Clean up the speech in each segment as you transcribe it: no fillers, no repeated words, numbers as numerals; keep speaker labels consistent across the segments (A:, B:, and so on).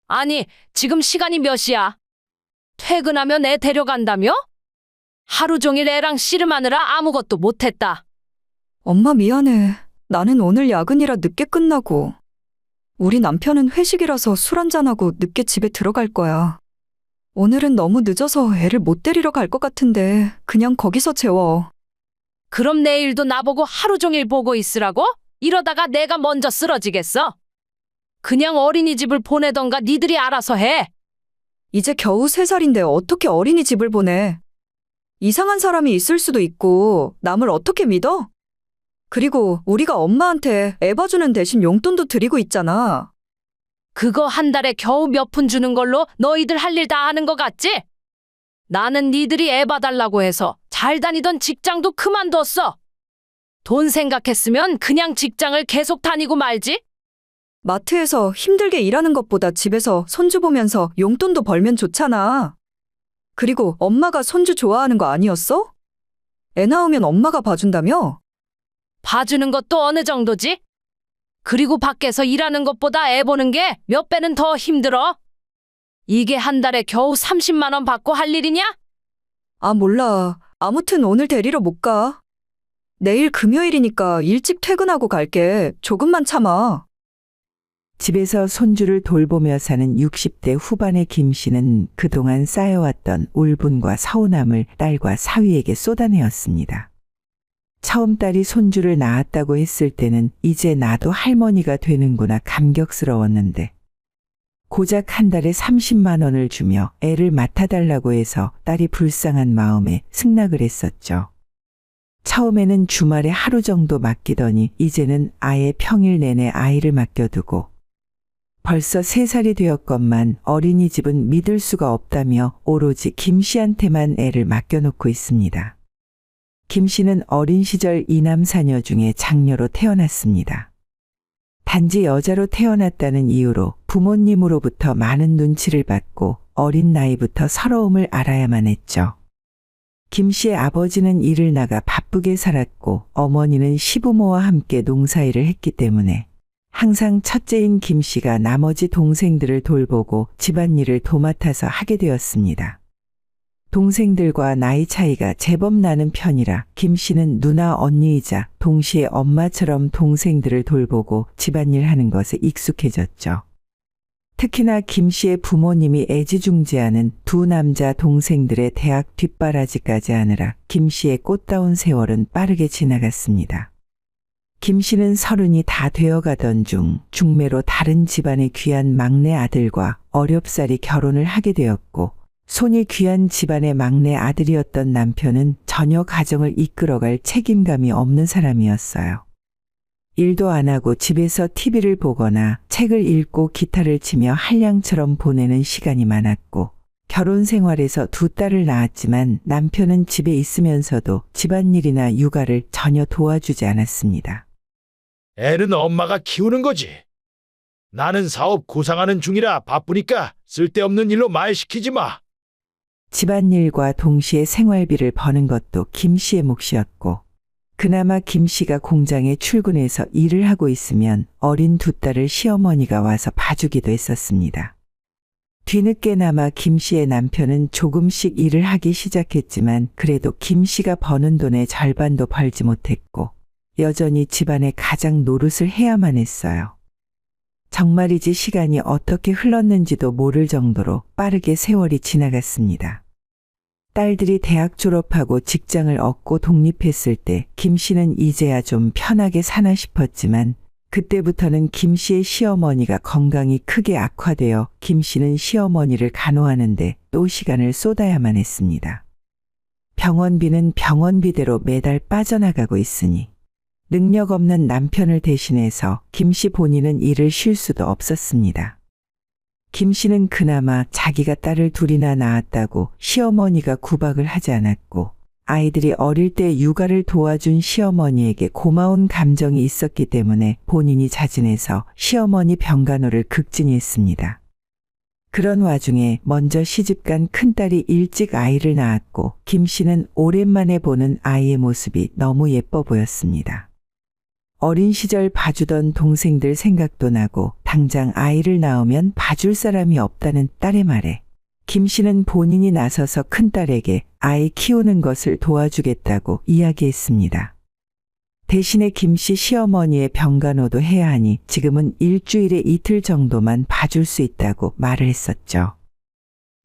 A: 아니, 지금 시간이 몇 시야? 퇴근하면 애 데려간다며? 하루 종일 애랑 씨름하느라 아무것도 못했다.
B: 엄마 미안해. 나는 오늘 야근이라 늦게 끝나고. 우리 남편은 회식이라서 술 한잔하고 늦게 집에 들어갈 거야. 오늘은 너무 늦어서 애를 못 데리러 갈 것 같은데 그냥 거기서 재워.
A: 그럼 내일도 나보고 하루 종일 보고 있으라고? 이러다가 내가 먼저 쓰러지겠어. 그냥 어린이집을 보내던가 니들이 알아서 해.
B: 이제 겨우 3살인데 어떻게 어린이집을 보내? 이상한 사람이 있을 수도 있고 남을 어떻게 믿어? 그리고 우리가 엄마한테 애 봐주는 대신 용돈도 드리고 있잖아.
A: 그거 한 달에 겨우 몇 푼 주는 걸로 너희들 할 일 다 하는 거 같지? 나는 니들이 애 봐달라고 해서 잘 다니던 직장도 그만뒀어. 돈 생각했으면 그냥 직장을 계속 다니고 말지?
B: 마트에서 힘들게 일하는 것보다 집에서 손주 보면서 용돈도 벌면 좋잖아. 그리고 엄마가 손주 좋아하는 거 아니었어? 애 낳으면 엄마가 봐준다며?
A: 봐주는 것도 어느 정도지? 그리고 밖에서 일하는 것보다 애 보는 게 몇 배는 더 힘들어. 이게 한 달에 겨우 30만 원 받고 할 일이냐?
B: 아, 몰라. 아무튼 오늘 데리러 못 가. 내일 금요일이니까 일찍 퇴근하고 갈게. 조금만 참아.
C: 집에서 손주를 돌보며 사는 60대 후반의 김 씨는 그동안 쌓여왔던 울분과 서운함을 딸과 사위에게 쏟아내었습니다. 처음 딸이 손주를 낳았다고 했을 때는 이제 나도 할머니가 되는구나 감격스러웠는데 고작 한 달에 30만 원을 주며 애를 맡아달라고 해서 딸이 불쌍한 마음에 승낙을 했었죠. 처음에는 주말에 하루 정도 맡기더니 이제는 아예 평일 내내 아이를 맡겨두고 벌써 3살이 되었건만 어린이집은 믿을 수가 없다며 오로지 김 씨한테만 애를 맡겨놓고 있습니다. 김 씨는 어린 시절 이남 사녀 중에 장녀로 태어났습니다. 단지 여자로 태어났다는 이유로 부모님으로부터 많은 눈치를 받고 어린 나이부터 서러움을 알아야만 했죠. 김 씨의 아버지는 일을 나가 바쁘게 살았고 어머니는 시부모와 함께 농사일을 했기 때문에 항상 첫째인 김 씨가 나머지 동생들을 돌보고 집안일을 도맡아서 하게 되었습니다. 동생들과 나이 차이가 제법 나는 편이라 김 씨는 누나 언니이자 동시에 엄마처럼 동생들을 돌보고 집안일 하는 것에 익숙해졌죠. 특히나 김 씨의 부모님이 애지중지하는 두 남자 동생들의 대학 뒷바라지까지 하느라 김 씨의 꽃다운 세월은 빠르게 지나갔습니다. 김 씨는 30이 다 되어가던 중 중매로 다른 집안의 귀한 막내 아들과 어렵사리 결혼을 하게 되었고 손이 귀한 집안의 막내 아들이었던 남편은 전혀 가정을 이끌어갈 책임감이 없는 사람이었어요. 일도 안 하고 집에서 TV를 보거나 책을 읽고 기타를 치며 한량처럼 보내는 시간이 많았고 결혼 생활에서 2딸을 낳았지만 남편은 집에 있으면서도 집안일이나 육아를 전혀 도와주지 않았습니다.
D: 애는 엄마가 키우는 거지. 나는 사업 구상하는 중이라 바쁘니까 쓸데없는 일로 말 시키지 마.
C: 집안일과 동시에 생활비를 버는 것도 김 씨의 몫이었고 그나마 김 씨가 공장에 출근해서 일을 하고 있으면 어린 2딸을 시어머니가 와서 봐주기도 했었습니다. 뒤늦게나마 김 씨의 남편은 조금씩 일을 하기 시작했지만 그래도 김 씨가 버는 돈의 절반도 벌지 못했고 여전히 집안의 가장 노릇을 해야만 했어요. 정말이지 시간이 어떻게 흘렀는지도 모를 정도로 빠르게 세월이 지나갔습니다. 딸들이 대학 졸업하고 직장을 얻고 독립했을 때 김 씨는 이제야 좀 편하게 사나 싶었지만 그때부터는 김 씨의 시어머니가 건강이 크게 악화되어 김 씨는 시어머니를 간호하는데 또 시간을 쏟아야만 했습니다. 병원비는 병원비대로 매달 빠져나가고 있으니 능력 없는 남편을 대신해서 김 씨 본인은 일을 쉴 수도 없었습니다. 김 씨는 그나마 자기가 딸을 2이나 낳았다고 시어머니가 구박을 하지 않았고 아이들이 어릴 때 육아를 도와준 시어머니에게 고마운 감정이 있었기 때문에 본인이 자진해서 시어머니 병간호를 극진히 했습니다. 그런 와중에 먼저 시집간 큰딸이 일찍 아이를 낳았고 김 씨는 오랜만에 보는 아이의 모습이 너무 예뻐 보였습니다. 어린 시절 봐주던 동생들 생각도 나고 당장 아이를 낳으면 봐줄 사람이 없다는 딸의 말에 김 씨는 본인이 나서서 큰딸에게 아이 키우는 것을 도와주겠다고 이야기했습니다. 대신에 김 씨 시어머니의 병간호도 해야 하니 지금은 일주일에 이틀 정도만 봐줄 수 있다고 말을 했었죠.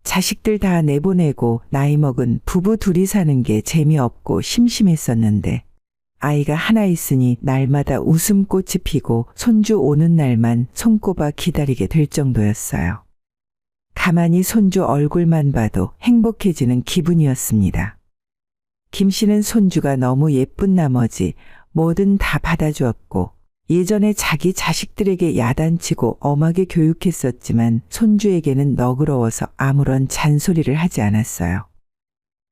C: 자식들 다 내보내고 나이 먹은 부부 둘이 사는 게 재미없고 심심했었는데 아이가 하나 있으니 날마다 웃음꽃이 피고 손주 오는 날만 손꼽아 기다리게 될 정도였어요. 가만히 손주 얼굴만 봐도 행복해지는 기분이었습니다. 김 씨는 손주가 너무 예쁜 나머지 뭐든 다 받아주었고 예전에 자기 자식들에게 야단치고 엄하게 교육했었지만 손주에게는 너그러워서 아무런 잔소리를 하지 않았어요.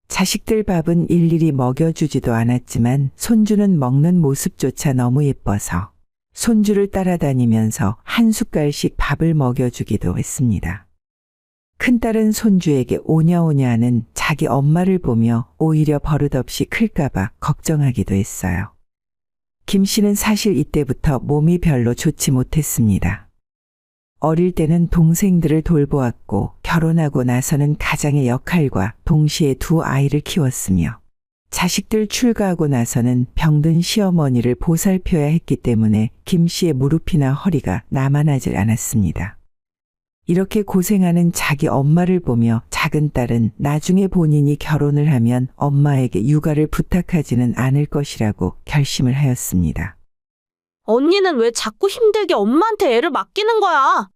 C: 자식들 밥은 일일이 먹여주지도 않았지만 손주는 먹는 모습조차 너무 예뻐서 손주를 따라다니면서 한 숟갈씩 밥을 먹여주기도 했습니다. 큰딸은 손주에게 오냐오냐 하는 자기 엄마를 보며 오히려 버릇없이 클까봐 걱정하기도 했어요. 김 씨는 사실 이때부터 몸이 별로 좋지 못했습니다. 어릴 때는 동생들을 돌보았고 결혼하고 나서는 가장의 역할과 동시에 두 아이를 키웠으며 자식들 출가하고 나서는 병든 시어머니를 보살펴야 했기 때문에 김 씨의 무릎이나 허리가 나만하질 않았습니다. 이렇게 고생하는 자기 엄마를 보며 작은 딸은 나중에 본인이 결혼을 하면 엄마에게 육아를 부탁하지는 않을 것이라고 결심을 하였습니다.
E: 언니는 왜 자꾸 힘들게 엄마한테 애를 맡기는 거야?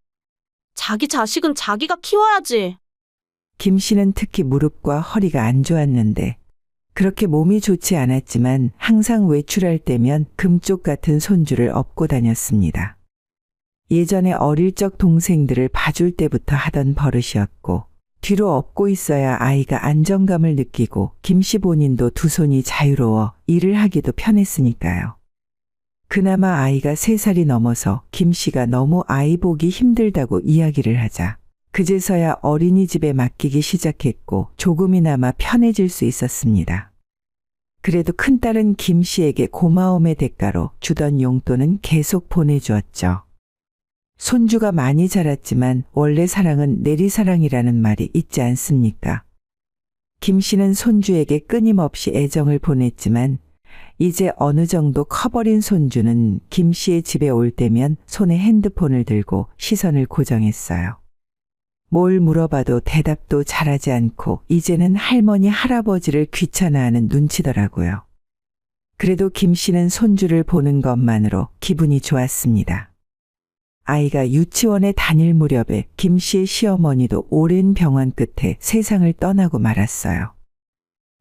E: 자기 자식은 자기가 키워야지.
C: 김 씨는 특히 무릎과 허리가 안 좋았는데 그렇게 몸이 좋지 않았지만 항상 외출할 때면 금쪽 같은 손주를 업고 다녔습니다. 예전에 어릴 적 동생들을 봐줄 때부터 하던 버릇이었고 뒤로 업고 있어야 아이가 안정감을 느끼고 김 씨 본인도 두 손이 자유로워 일을 하기도 편했으니까요. 그나마 아이가 3살이 넘어서 김 씨가 너무 아이 보기 힘들다고 이야기를 하자 그제서야 어린이집에 맡기기 시작했고 조금이나마 편해질 수 있었습니다. 그래도 큰딸은 김 씨에게 고마움의 대가로 주던 용돈은 계속 보내주었죠. 손주가 많이 자랐지만 원래 사랑은 내리사랑이라는 말이 있지 않습니까? 김 씨는 손주에게 끊임없이 애정을 보냈지만 이제 어느 정도 커버린 손주는 김 씨의 집에 올 때면 손에 핸드폰을 들고 시선을 고정했어요. 뭘 물어봐도 대답도 잘하지 않고 이제는 할머니 할아버지를 귀찮아하는 눈치더라고요. 그래도 김 씨는 손주를 보는 것만으로 기분이 좋았습니다. 아이가 유치원에 다닐 무렵에 김 씨의 시어머니도 오랜 병환 끝에 세상을 떠나고 말았어요.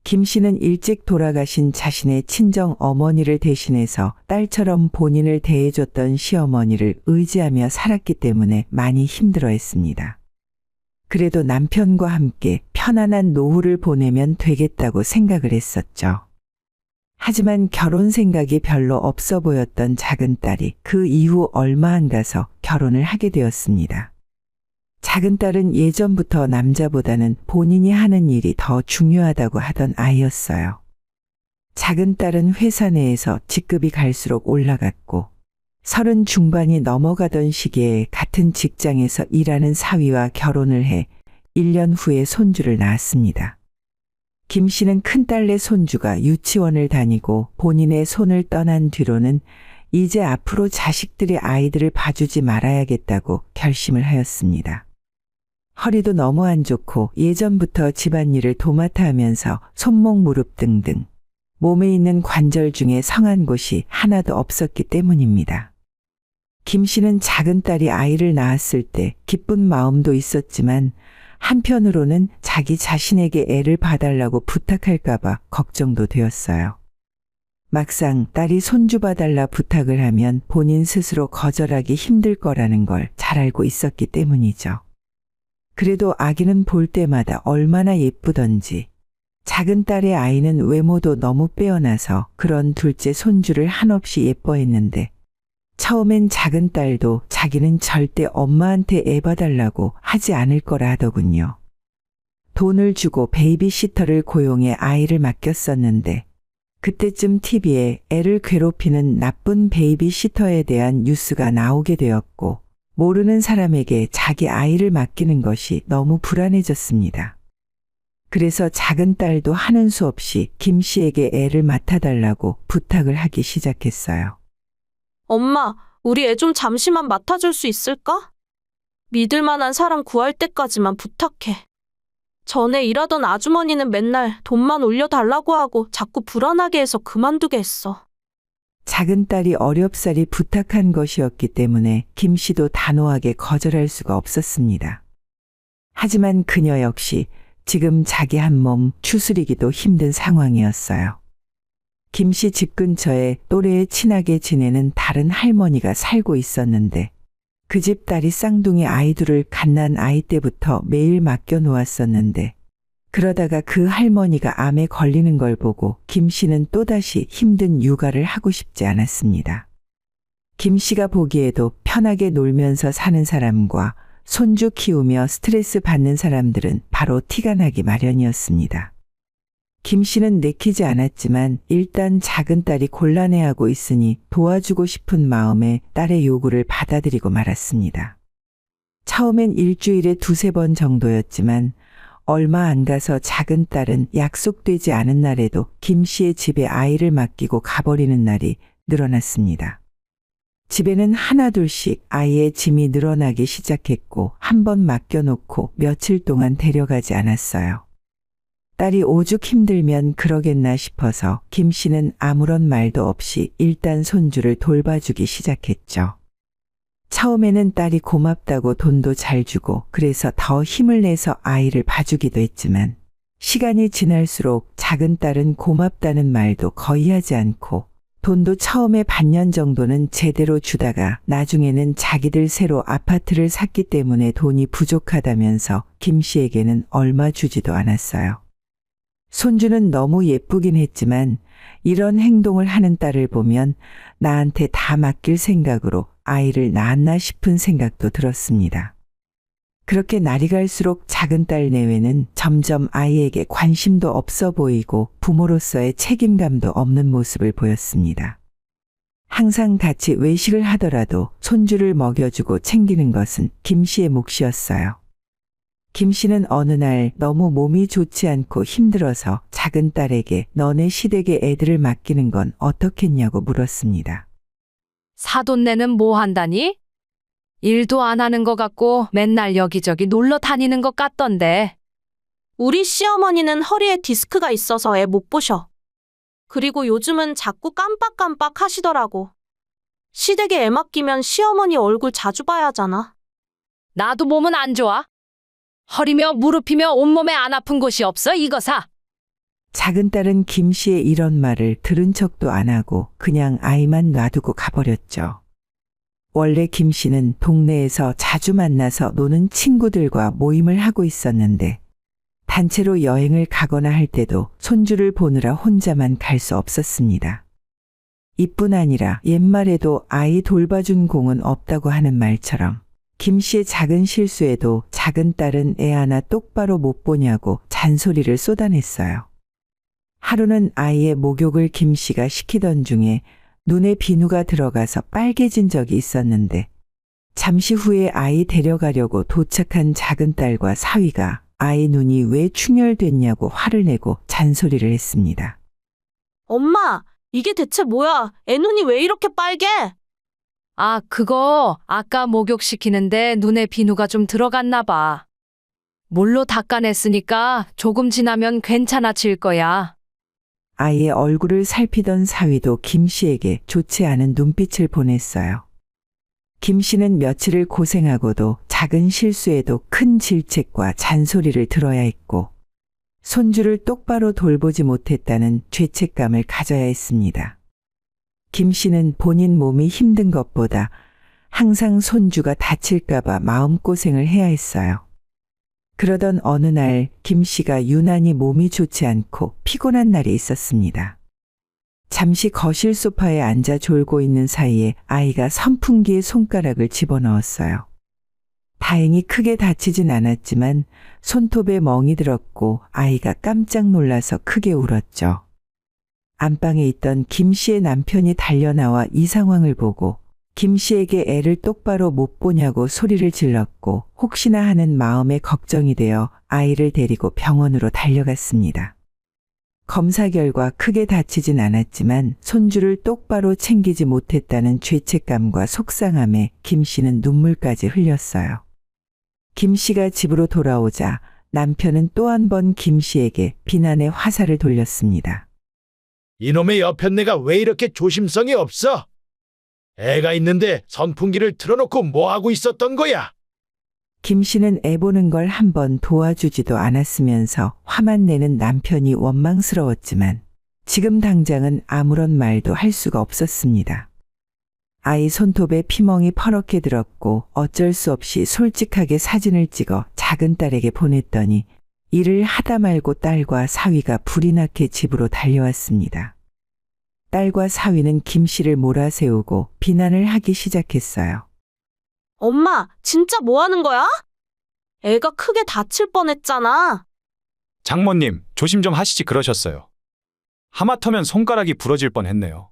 C: 김 씨는 일찍 돌아가신 자신의 친정 어머니를 대신해서 딸처럼 본인을 대해줬던 시어머니를 의지하며 살았기 때문에 많이 힘들어했습니다. 그래도 남편과 함께 편안한 노후를 보내면 되겠다고 생각을 했었죠. 하지만 결혼 생각이 별로 없어 보였던 작은 딸이 그 이후 얼마 안 가서 결혼을 하게 되었습니다. 작은 딸은 예전부터 남자보다는 본인이 하는 일이 더 중요하다고 하던 아이였어요. 작은 딸은 회사 내에서 직급이 갈수록 올라갔고 30 중반이 넘어가던 시기에 같은 직장에서 일하는 사위와 결혼을 해 1년 후에 손주를 낳았습니다. 김 씨는 큰딸내 손주가 유치원을 다니고 본인의 손을 떠난 뒤로는 이제 앞으로 자식들이 아이들을 봐주지 말아야겠다고 결심을 하였습니다. 허리도 너무 안 좋고 예전부터 집안일을 도맡아 하면서 손목 무릎 등등 몸에 있는 관절 중에 성한 곳이 하나도 없었기 때문입니다. 김 씨는 작은 딸이 아이를 낳았을 때 기쁜 마음도 있었지만 한편으로는 자기 자신에게 애를 봐달라고 부탁할까봐 걱정도 되었어요. 막상 딸이 손주 봐달라 부탁을 하면 본인 스스로 거절하기 힘들 거라는 걸 잘 알고 있었기 때문이죠. 그래도 아기는 볼 때마다 얼마나 예쁘던지 작은 딸의 아이는 외모도 너무 빼어나서 그런 둘째 손주를 한없이 예뻐했는데 처음엔 작은 딸도 자기는 절대 엄마한테 애 봐달라고 하지 않을 거라 하더군요. 돈을 주고 베이비시터를 고용해 아이를 맡겼었는데 그때쯤 TV에 애를 괴롭히는 나쁜 베이비시터에 대한 뉴스가 나오게 되었고, 모르는 사람에게 자기 아이를 맡기는 것이 너무 불안해졌습니다. 그래서 작은 딸도 하는 수 없이 김 씨에게 애를 맡아달라고 부탁을 하기 시작했어요.
E: 엄마, 우리 애 좀 잠시만 맡아줄 수 있을까? 믿을 만한 사람 구할 때까지만 부탁해. 전에 일하던 아주머니는 맨날 돈만 올려달라고 하고 자꾸 불안하게 해서 그만두게 했어.
C: 작은 딸이 어렵사리 부탁한 것이었기 때문에 김 씨도 단호하게 거절할 수가 없었습니다. 하지만 그녀 역시 지금 자기 한 몸 추스리기도 힘든 상황이었어요. 김 씨 집 근처에 또래에 친하게 지내는 다른 할머니가 살고 있었는데 그 집 딸이 쌍둥이 아이들을 갓난 아이 때부터 매일 맡겨 놓았었는데 그러다가 그 할머니가 암에 걸리는 걸 보고 김 씨는 또다시 힘든 육아를 하고 싶지 않았습니다. 김 씨가 보기에도 편하게 놀면서 사는 사람과 손주 키우며 스트레스 받는 사람들은 바로 티가 나기 마련이었습니다. 김 씨는 내키지 않았지만 일단 작은 딸이 곤란해하고 있으니 도와주고 싶은 마음에 딸의 요구를 받아들이고 말았습니다. 처음엔 일주일에 2-3번 정도였지만 얼마 안 가서 작은 딸은 약속되지 않은 날에도 김 씨의 집에 아이를 맡기고 가버리는 날이 늘어났습니다. 집에는 하나둘씩 아이의 짐이 늘어나기 시작했고 한 번 맡겨놓고 며칠 동안 데려가지 않았어요. 딸이 오죽 힘들면 그러겠나 싶어서 김 씨는 아무런 말도 없이 일단 손주를 돌봐주기 시작했죠. 처음에는 딸이 고맙다고 돈도 잘 주고 그래서 더 힘을 내서 아이를 봐주기도 했지만 시간이 지날수록 작은 딸은 고맙다는 말도 거의 하지 않고 돈도 처음에 반년 정도는 제대로 주다가 나중에는 자기들 새로 아파트를 샀기 때문에 돈이 부족하다면서 김 씨에게는 얼마 주지도 않았어요. 손주는 너무 예쁘긴 했지만 이런 행동을 하는 딸을 보면 나한테 다 맡길 생각으로 아이를 낳았나 싶은 생각도 들었습니다. 그렇게 날이 갈수록 작은 딸 내외는 점점 아이에게 관심도 없어 보이고 부모로서의 책임감도 없는 모습을 보였습니다. 항상 같이 외식을 하더라도 손주를 먹여주고 챙기는 것은 김 씨의 몫이었어요. 김 씨는 어느 날 너무 몸이 좋지 않고 힘들어서 작은 딸에게 너네 시댁에 애들을 맡기는 건 어떻겠냐고 물었습니다.
A: 사돈네는 뭐 한다니? 일도 안 하는 것 같고 맨날 여기저기 놀러 다니는 것 같던데.
E: 우리 시어머니는 허리에 디스크가 있어서 애 못 보셔. 그리고 요즘은 자꾸 깜빡깜빡 하시더라고. 시댁에 애 맡기면 시어머니 얼굴 자주 봐야 하잖아.
A: 나도 몸은 안 좋아. 허리며 무릎이며 온몸에 안 아픈 곳이 없어 이거사.
C: 작은 딸은 김 씨의 이런 말을 들은 척도 안 하고 그냥 아이만 놔두고 가버렸죠. 원래 김 씨는 동네에서 자주 만나서 노는 친구들과 모임을 하고 있었는데 단체로 여행을 가거나 할 때도 손주를 보느라 혼자만 갈 수 없었습니다. 이뿐 아니라 옛말에도 아이 돌봐준 공은 없다고 하는 말처럼 김 씨의 작은 실수에도 작은 딸은 애 하나 똑바로 못 보냐고 잔소리를 쏟아냈어요. 하루는 아이의 목욕을 김 씨가 시키던 중에 눈에 비누가 들어가서 빨개진 적이 있었는데 잠시 후에 아이 데려가려고 도착한 작은 딸과 사위가 아이 눈이 왜 충혈됐냐고 화를 내고 잔소리를 했습니다.
E: 엄마, 이게 대체 뭐야? 애 눈이 왜 이렇게 빨개?
A: 아, 그거 아까 목욕시키는데 눈에 비누가 좀 들어갔나 봐. 물로 닦아냈으니까 조금 지나면 괜찮아질 거야.
C: 아이의 얼굴을 살피던 사위도 김 씨에게 좋지 않은 눈빛을 보냈어요. 김 씨는 며칠을 고생하고도 작은 실수에도 큰 질책과 잔소리를 들어야 했고 손주를 똑바로 돌보지 못했다는 죄책감을 가져야 했습니다. 김 씨는 본인 몸이 힘든 것보다 항상 손주가 다칠까봐 마음고생을 해야 했어요. 그러던 어느 날 김 씨가 유난히 몸이 좋지 않고 피곤한 날이 있었습니다. 잠시 거실 소파에 앉아 졸고 있는 사이에 아이가 선풍기에 손가락을 집어넣었어요. 다행히 크게 다치진 않았지만 손톱에 멍이 들었고 아이가 깜짝 놀라서 크게 울었죠. 안방에 있던 김 씨의 남편이 달려나와 이 상황을 보고 김 씨에게 애를 똑바로 못 보냐고 소리를 질렀고 혹시나 하는 마음에 걱정이 되어 아이를 데리고 병원으로 달려갔습니다. 검사 결과 크게 다치진 않았지만 손주를 똑바로 챙기지 못했다는 죄책감과 속상함에 김 씨는 눈물까지 흘렸어요. 김 씨가 집으로 돌아오자 남편은 또 한 번 김 씨에게 비난의 화살을 돌렸습니다.
D: 이놈의 여편네가 왜 이렇게 조심성이 없어? 애가 있는데 선풍기를 틀어놓고 뭐하고 있었던 거야?
C: 김 씨는 애 보는 걸 한 번 도와주지도 않았으면서 화만 내는 남편이 원망스러웠지만 지금 당장은 아무런 말도 할 수가 없었습니다. 아이 손톱에 피멍이 퍼렇게 들었고 어쩔 수 없이 솔직하게 사진을 찍어 작은 딸에게 보냈더니 일을 하다 말고 딸과 사위가 불이 나게 집으로 달려왔습니다. 딸과 사위는 김 씨를 몰아세우고 비난을 하기 시작했어요.
E: 엄마, 진짜 뭐 하는 거야? 애가 크게 다칠 뻔했잖아.
F: 장모님, 조심 좀 하시지 그러셨어요. 하마터면 손가락이 부러질 뻔했네요.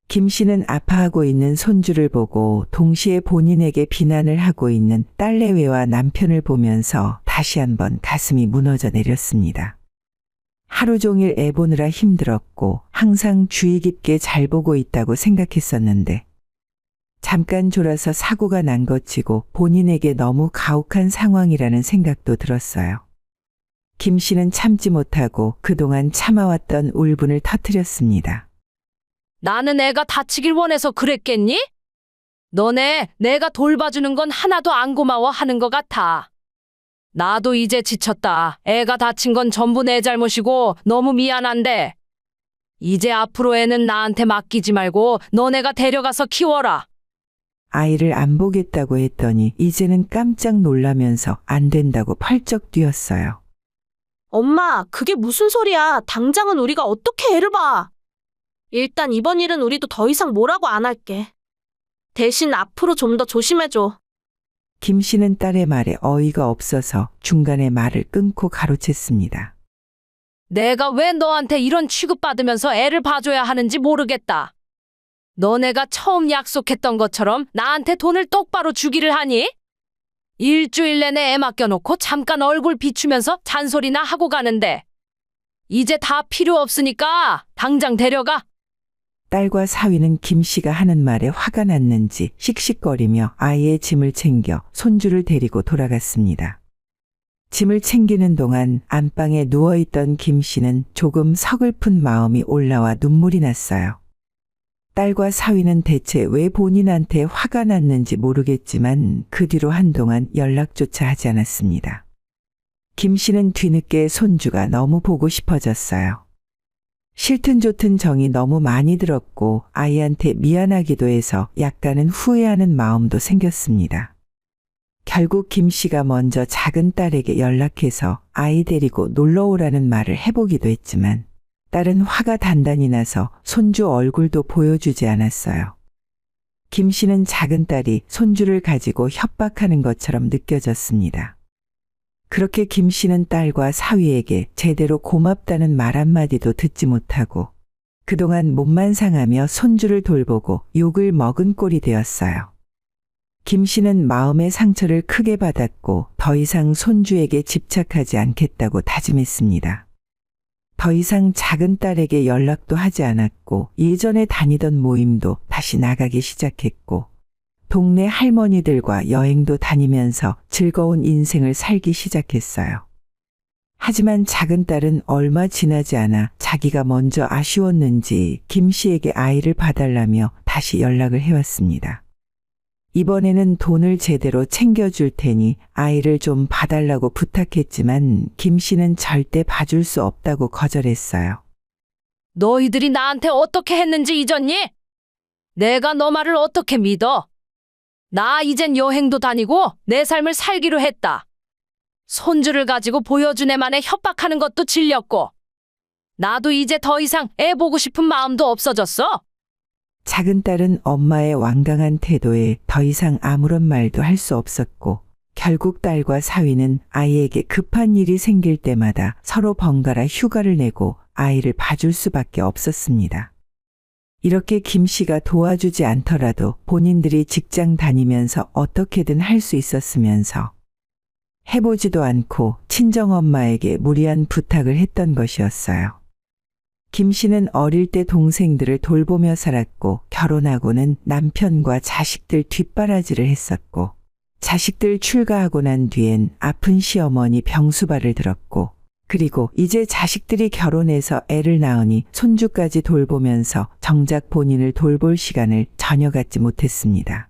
C: 김 씨는 아파하고 있는 손주를 보고 동시에 본인에게 비난을 하고 있는 딸내외와 남편을 보면서 다시 한번 가슴이 무너져 내렸습니다. 하루 종일 애 보느라 힘들었고 항상 주의 깊게 잘 보고 있다고 생각했었는데 잠깐 졸아서 사고가 난 것치고 본인에게 너무 가혹한 상황이라는 생각도 들었어요. 김 씨는 참지 못하고 그동안 참아왔던 울분을 터뜨렸습니다.
A: 나는 애가 다치길 원해서 그랬겠니? 너네 내가 돌봐주는 건 하나도 안 고마워하는 것 같아. 나도 이제 지쳤다. 애가 다친 건 전부 내 잘못이고 너무 미안한데. 이제 앞으로 애는 나한테 맡기지 말고 너네가 데려가서 키워라.
C: 아이를 안 보겠다고 했더니 이제는 깜짝 놀라면서 안 된다고 펄쩍 뛰었어요.
E: 엄마, 그게 무슨 소리야. 당장은 우리가 어떻게 애를 봐. 일단 이번 일은 우리도 더 이상 뭐라고 안 할게. 대신 앞으로 좀 더 조심해줘.
C: 김 씨는 딸의 말에 어이가 없어서 중간에 말을 끊고 가로챘습니다.
A: 내가 왜 너한테 이런 취급받으면서 애를 봐줘야 하는지 모르겠다. 너네가 처음 약속했던 것처럼 나한테 돈을 똑바로 주기를 하니? 일주일 내내 애 맡겨놓고 잠깐 얼굴 비추면서 잔소리나 하고 가는데 이제 다 필요 없으니까 당장 데려가.
C: 딸과 사위는 김 씨가 하는 말에 화가 났는지 씩씩거리며 아이의 짐을 챙겨 손주를 데리고 돌아갔습니다. 짐을 챙기는 동안 안방에 누워있던 김 씨는 조금 서글픈 마음이 올라와 눈물이 났어요. 딸과 사위는 대체 왜 본인한테 화가 났는지 모르겠지만 그 뒤로 한동안 연락조차 하지 않았습니다. 김 씨는 뒤늦게 손주가 너무 보고 싶어졌어요. 싫든 좋든 정이 너무 많이 들었고 아이한테 미안하기도 해서 약간은 후회하는 마음도 생겼습니다. 결국 김 씨가 먼저 작은 딸에게 연락해서 아이 데리고 놀러 오라는 말을 해보기도 했지만 딸은 화가 단단히 나서 손주 얼굴도 보여주지 않았어요. 김 씨는 작은 딸이 손주를 가지고 협박하는 것처럼 느껴졌습니다. 그렇게 김 씨는 딸과 사위에게 제대로 고맙다는 말 한마디도 듣지 못하고 그동안 몸만 상하며 손주를 돌보고 욕을 먹은 꼴이 되었어요. 김 씨는 마음의 상처를 크게 받았고 더 이상 손주에게 집착하지 않겠다고 다짐했습니다. 더 이상 작은 딸에게 연락도 하지 않았고 예전에 다니던 모임도 다시 나가기 시작했고 동네 할머니들과 여행도 다니면서 즐거운 인생을 살기 시작했어요. 하지만 작은 딸은 얼마 지나지 않아 자기가 먼저 아쉬웠는지 김 씨에게 아이를 봐달라며 다시 연락을 해왔습니다. 이번에는 돈을 제대로 챙겨줄 테니 아이를 좀 봐달라고 부탁했지만 김 씨는 절대 봐줄 수 없다고 거절했어요.
A: 너희들이 나한테 어떻게 했는지 잊었니? 내가 너 말을 어떻게 믿어? 나 이젠 여행도 다니고 내 삶을 살기로 했다. 손주를 가지고 보여준 애만에 협박하는 것도 질렸고 나도 이제 더 이상 애 보고 싶은 마음도 없어졌어.
C: 작은 딸은 엄마의 완강한 태도에 더 이상 아무런 말도 할 수 없었고 결국 딸과 사위는 아이에게 급한 일이 생길 때마다 서로 번갈아 휴가를 내고 아이를 봐줄 수밖에 없었습니다. 이렇게 김 씨가 도와주지 않더라도 본인들이 직장 다니면서 어떻게든 할 수 있었으면서 해보지도 않고 친정엄마에게 무리한 부탁을 했던 것이었어요. 김 씨는 어릴 때 동생들을 돌보며 살았고 결혼하고는 남편과 자식들 뒷바라지를 했었고 자식들 출가하고 난 뒤엔 아픈 시어머니 병수발을 들었고 그리고 이제 자식들이 결혼해서 애를 낳으니 손주까지 돌보면서 정작 본인을 돌볼 시간을 전혀 갖지 못했습니다.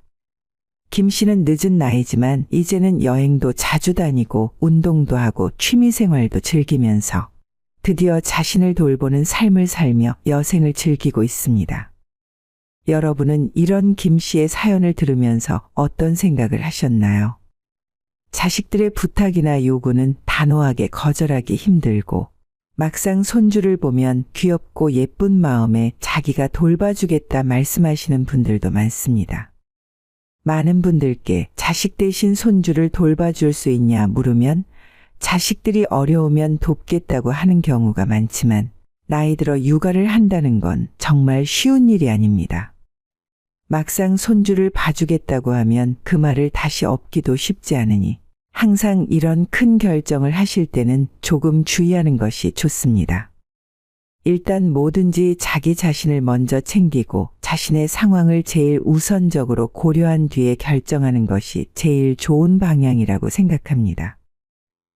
C: 김 씨는 늦은 나이지만 이제는 여행도 자주 다니고 운동도 하고 취미생활도 즐기면서 드디어 자신을 돌보는 삶을 살며 여생을 즐기고 있습니다. 여러분은 이런 김 씨의 사연을 들으면서 어떤 생각을 하셨나요? 자식들의 부탁이나 요구는 단호하게 거절하기 힘들고 막상 손주를 보면 귀엽고 예쁜 마음에 자기가 돌봐주겠다 말씀하시는 분들도 많습니다. 많은 분들께 자식 대신 손주를 돌봐줄 수 있냐 물으면 자식들이 어려우면 돕겠다고 하는 경우가 많지만 나이 들어 육아를 한다는 건 정말 쉬운 일이 아닙니다. 막상 손주를 봐주겠다고 하면 그 말을 다시 업기도 쉽지 않으니 항상 이런 큰 결정을 하실 때는 조금 주의하는 것이 좋습니다. 일단 뭐든지 자기 자신을 먼저 챙기고 자신의 상황을 제일 우선적으로 고려한 뒤에 결정하는 것이 제일 좋은 방향이라고 생각합니다.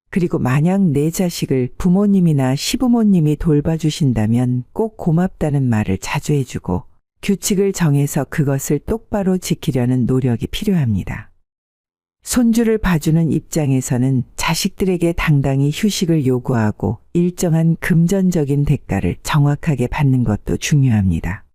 C: 그리고 만약 내 자식을 부모님이나 시부모님이 돌봐주신다면 꼭 고맙다는 말을 자주 해주고 규칙을 정해서 그것을 똑바로 지키려는 노력이 필요합니다. 손주를 봐주는 입장에서는 자식들에게 당당히 휴식을 요구하고 일정한 금전적인 대가를 정확하게 받는 것도 중요합니다.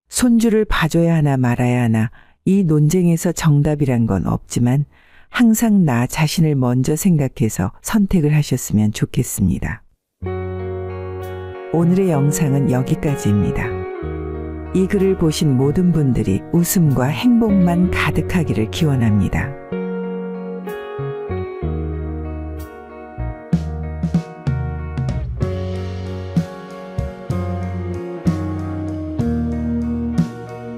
C: 손주를 봐줘야 하나 말아야 하나 이 논쟁에서 정답이란 건 없지만 항상 나 자신을 먼저 생각해서 선택을 하셨으면 좋겠습니다. 오늘의 영상은 여기까지입니다. 이 글을 보신 모든 분들이 웃음과 행복만 가득하기를 기원합니다.